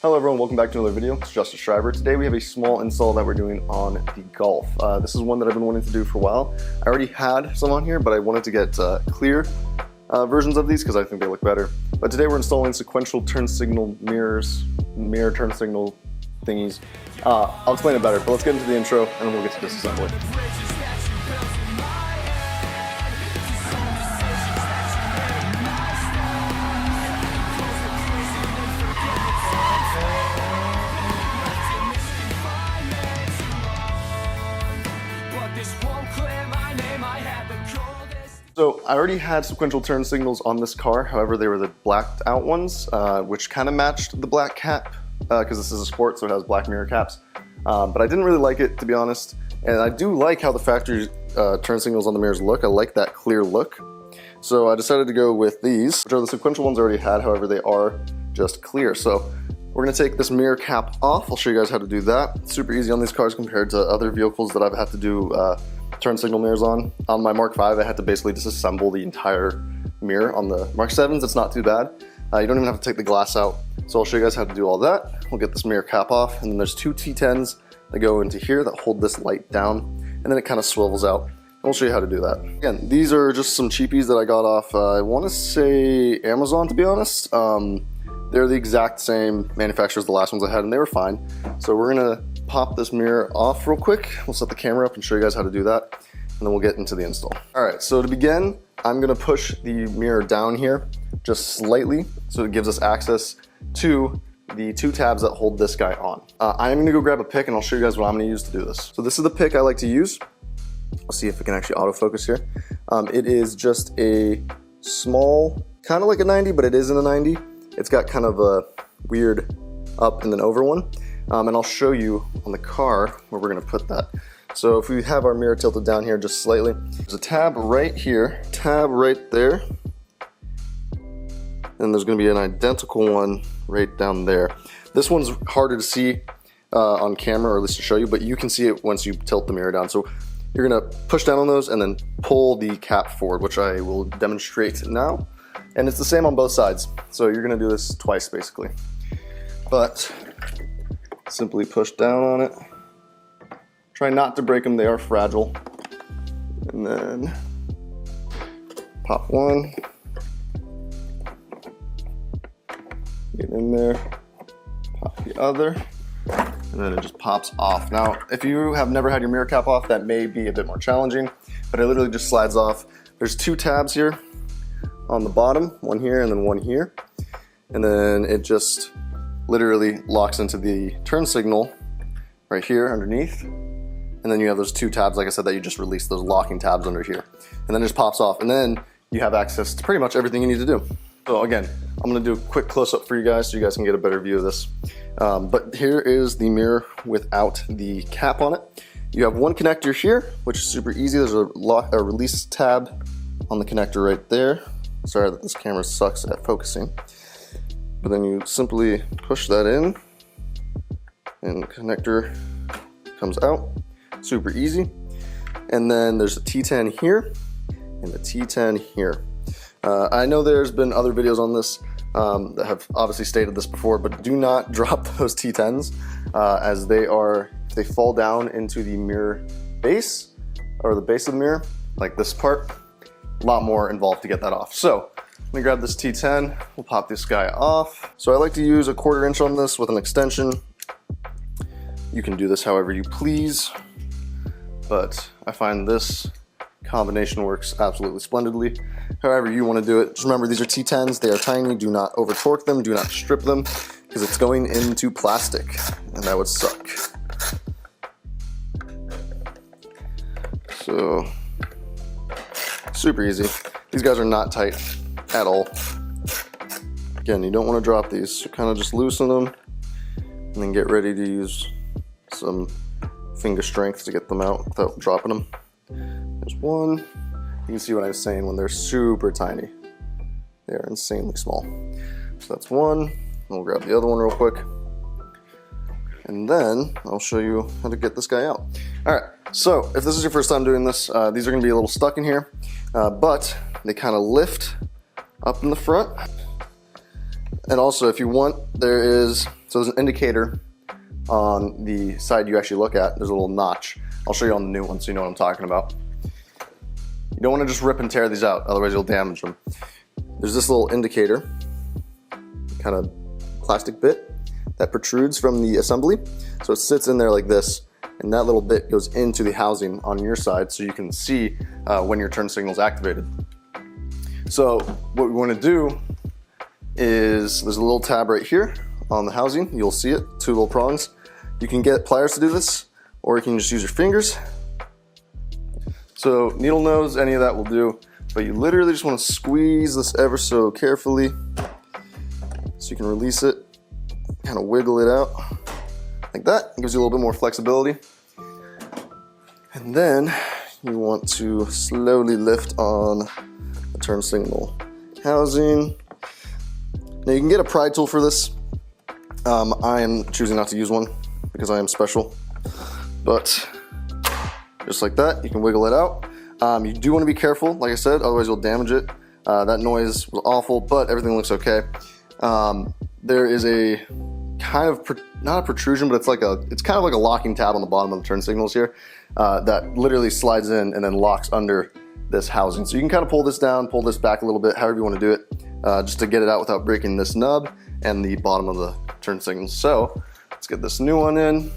Hello everyone, welcome back to another video. It's Justus and I. Today we have a small install that we're doing on the Golf. This is one that I've been wanting to do for a while. I already had some on here, but I wanted to get clear versions of these because I think they look better. But today we're installing sequential turn signal mirrors, mirror turn signal thingies. I'll explain it better, but let's get into the intro and then we'll get to disassembly. So I already had sequential turn signals on this car, however they were the blacked out ones, which kind of matched the black cap, because this is a sport so it has black mirror caps. But I didn't really like it, to be honest, and I do like how the factory turn signals on the mirrors look. I like that clear look. So I decided to go with these, which are the sequential ones I already had, however they are just clear. So we're going to take this mirror cap off. I'll show you guys how to do that. It's super easy on these cars compared to other vehicles that I've had to do turn signal mirrors on. On my Mk7, I had to basically disassemble the entire mirror. On the Mk7s, it's not too bad. You don't even have to take the glass out. So I'll show you guys how to do all that. We'll get this mirror cap off, and then there's two T10s that go into here that hold this light down, and then it kind of swivels out. And we'll show you how to do that. Again, these are just some cheapies that I got off, I want to say Amazon, to be honest. They're the exact same manufacturer as the last ones I had, and they were fine. So we're gonna pop this mirror off real quick. We'll set the camera up and show you guys how to do that, and then we'll get into the install. All right, so to begin, I'm gonna push the mirror down here just slightly so it gives us access to the two tabs that hold this guy on. I'm gonna go grab a pick and I'll show you guys what I'm gonna use to do this. So this is the pick I like to use. Let's see if it can actually autofocus here. It is just a small, kind of like a 90, but it isn't a 90. It's got kind of a weird up and then over one. And I'll show you on the car where we're gonna put that. So if we have our mirror tilted down here just slightly, there's a tab right here, tab right there, and there's gonna be an identical one right down there. This one's harder to see on camera, or at least to show you, but you can see it once you tilt the mirror down. So you're gonna push down on those and then pull the cap forward, which I will demonstrate now. And it's the same on both sides. So you're gonna do this twice basically. But simply push down on it. Try not to break them, they are fragile. And then pop one. Get in there, pop the other, and then it just pops off. Now, if you have never had your mirror cap off, that may be a bit more challenging, but it literally just slides off. There's two tabs here on the bottom, one here and then one here. And then it just literally locks into the turn signal right here underneath. And then you have those two tabs, like I said, that you just released, those locking tabs under here. And then it just pops off, and then you have access to pretty much everything you need to do. So again, I'm gonna do a quick close-up for you guys so you guys can get a better view of this. But here is the mirror without the cap on it. You have one connector here, which is super easy. There's a release tab on the connector right there. Sorry that this camera sucks at focusing. But then you simply push that in, and the connector comes out. Super easy. And then there's a T10 here, and the T10 here. I know there's been other videos on this that have obviously stated this before, but do not drop those T10s as they are, if they fall down into the mirror base, or the base of the mirror, like this part, a lot more involved to get that off. So let me grab this T10, we'll pop this guy off. So I like to use a 1/4 inch on this with an extension. You can do this however you please, but I find this combination works absolutely splendidly. However you want to do it, just remember these are T10s, they are tiny, do not over torque them, do not strip them, because it's going into plastic, and that would suck. So, super easy. These guys are not tight at all. Again, you don't want to drop these, so kind of just loosen them, and then get ready to use some finger strength to get them out without dropping them. There's one. You can see what I was saying when they're super tiny. They're insanely small. So that's one. We'll grab the other one real quick. And then I'll show you how to get this guy out. All right, so if this is your first time doing this, these are gonna be a little stuck in here, but they kind of lift up in the front. And also if you want, there is So there's an indicator on the side you actually look at. There's a little notch. I'll show you on the new one so you know what I'm talking about. You don't want to just rip and tear these out, otherwise you'll damage them. There's this little indicator, kind of plastic bit that protrudes from the assembly. So it sits in there like this, and that little bit goes into the housing on your side so you can see when your turn signal is activated. So what we want to do is, there's a little tab right here on the housing. You'll see it, 2 little prongs. You can get pliers to do this, or you can just use your fingers. So needle nose, any of that will do, but you literally just want to squeeze this ever so carefully so you can release it, kind of wiggle it out like that. It gives you a little bit more flexibility. And then you want to slowly lift on the turn signal housing. Now you can get a pry tool for this. I am choosing not to use one because I am special, but just like that, you can wiggle it out. You do want to be careful, like I said, otherwise you'll damage it. That noise was awful, but everything looks okay. There is a kind of, not a protrusion, but it's kind of like a locking tab on the bottom of the turn signals here that literally slides in and then locks under this housing. So you can kind of pull this down, pull this back a little bit, however you want to do it, just to get it out without breaking this nub and the bottom of the turn signals. So let's get this new one in.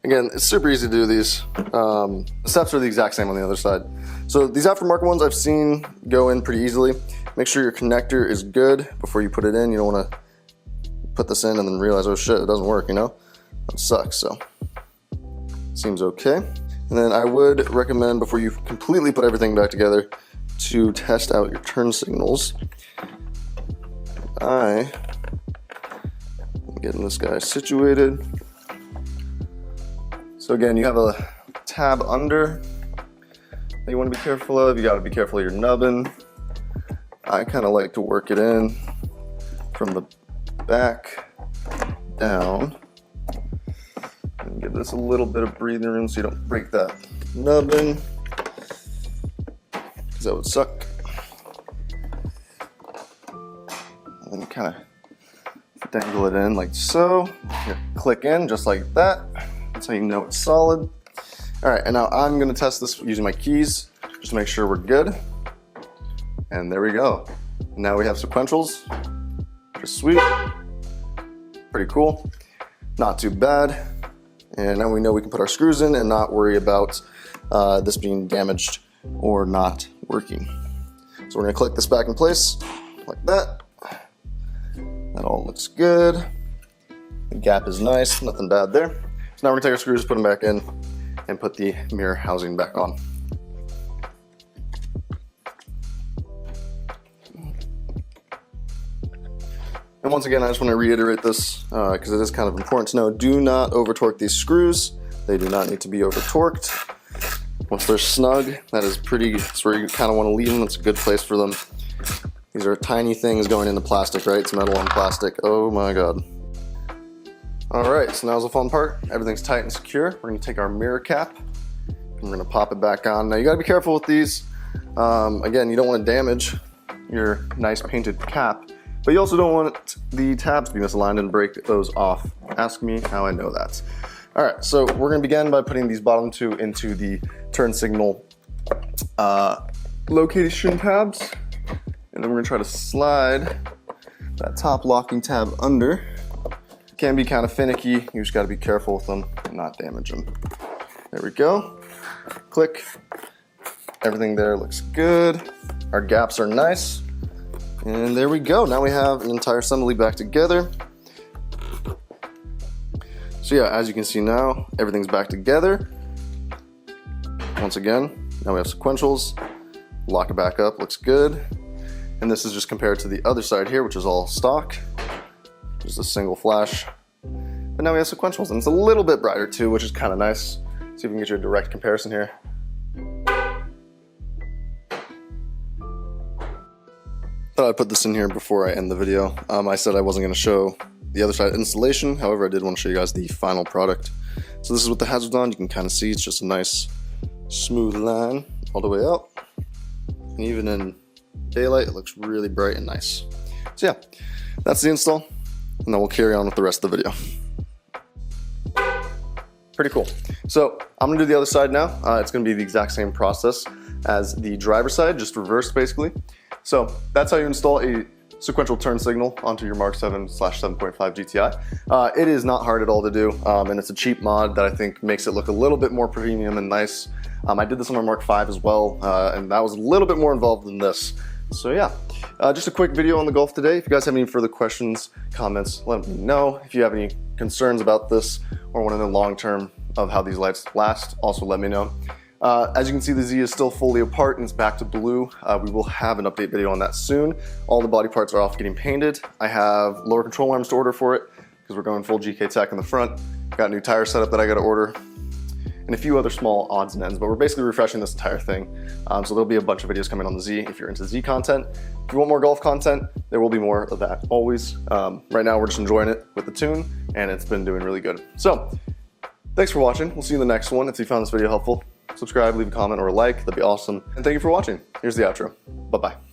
Again, it's super easy to do these. The steps are the exact same on the other side. So these aftermarket ones I've seen go in pretty easily. Make sure your connector is good before you put it in. You don't want to put this in and then realize, oh shit, it doesn't work, you know? That sucks, so. Seems okay. And then I would recommend, before you completely put everything back together, to test out your turn signals. I'm getting this guy situated. So again, you have a tab under that you want to be careful of. You got to be careful of your nubbin. I kind of like to work it in from the back down and give this a little bit of breathing room so you don't break that nubbin, because that would suck. And then kind of dangle it in like so. Here, click in just like that. That's how you know it's solid. All right, and now I'm gonna test this using my keys just to make sure we're good. And there we go. Now we have sequentials, just sweet, pretty cool, not too bad. And now we know we can put our screws in and not worry about this being damaged or not working. So we're gonna click this back in place like that. That all looks good. The gap is nice, nothing bad there. So now we're gonna take our screws, put them back in, and put the mirror housing back on. And once again, I just want to reiterate this because it is kind of important to know, do not over torque these screws. They do not need to be over torqued. Once they're snug, that's where you kind of want to leave them. It's a good place for them. These are tiny things going into plastic, right? It's metal on plastic. Oh my God. All right, so now's the fun part. Everything's tight and secure. We're gonna take our mirror cap and we're gonna pop it back on. Now you gotta be careful with these. Again, you don't want to damage your nice painted cap, but you also don't want the tabs to be misaligned and break those off. Ask me how I know that. All right, so we're gonna begin by putting these bottom two into the turn signal location tabs. And then we're gonna try to slide that top locking tab under. Can be kind of finicky. You just gotta be careful with them and not damage them. There we go. Click. Everything there looks good. Our gaps are nice. And there we go. Now we have an entire assembly back together. So yeah, as you can see now, everything's back together. Once again, now we have sequentials. Lock it back up, looks good. And this is just compared to the other side here, which is all stock. Just a single flash. But now we have sequentials, and it's a little bit brighter too, which is kind of nice. See if we can get you a direct comparison here. Thought I'd put this in here before I end the video. I said I wasn't going to show the other side installation. However, I did want to show you guys the final product. So this is with the hazards on. You can kind of see it's just a nice smooth line all the way out. And even in daylight, it looks really bright and nice. So yeah, that's the install. and then we'll carry on with the rest of the video. Pretty cool. So I'm gonna do the other side now. It's gonna be the exact same process as the driver's side, just reversed basically. So that's how you install a sequential turn signal onto your Mk7/7.5 GTI. It is not hard at all to do, and it's a cheap mod that I think makes it look a little bit more premium and nice. I did this on my Mk5 as well, and that was a little bit more involved than this. So yeah, just a quick video on the Golf today. If you guys have any further questions, comments, let me know. If you have any concerns about this or want to know long term of how these lights last, also let me know. As you can see, the Z is still fully apart and it's back to blue. We will have an update video on that soon. All the body parts are off getting painted. I have lower control arms to order for it because we're going full GK Tech in the front. Got a new tire setup that I got to order, and a few other small odds and ends, but we're basically refreshing this entire thing. So there'll be a bunch of videos coming on the Z if you're into Z content. If you want more golf content, there will be more of that always. Right now we're just enjoying it with the tune, and it's been doing really good. So thanks for watching. We'll see you in the next one. If you found this video helpful, subscribe, leave a comment or a like, that'd be awesome. And thank you for watching. Here's the outro. Bye-bye.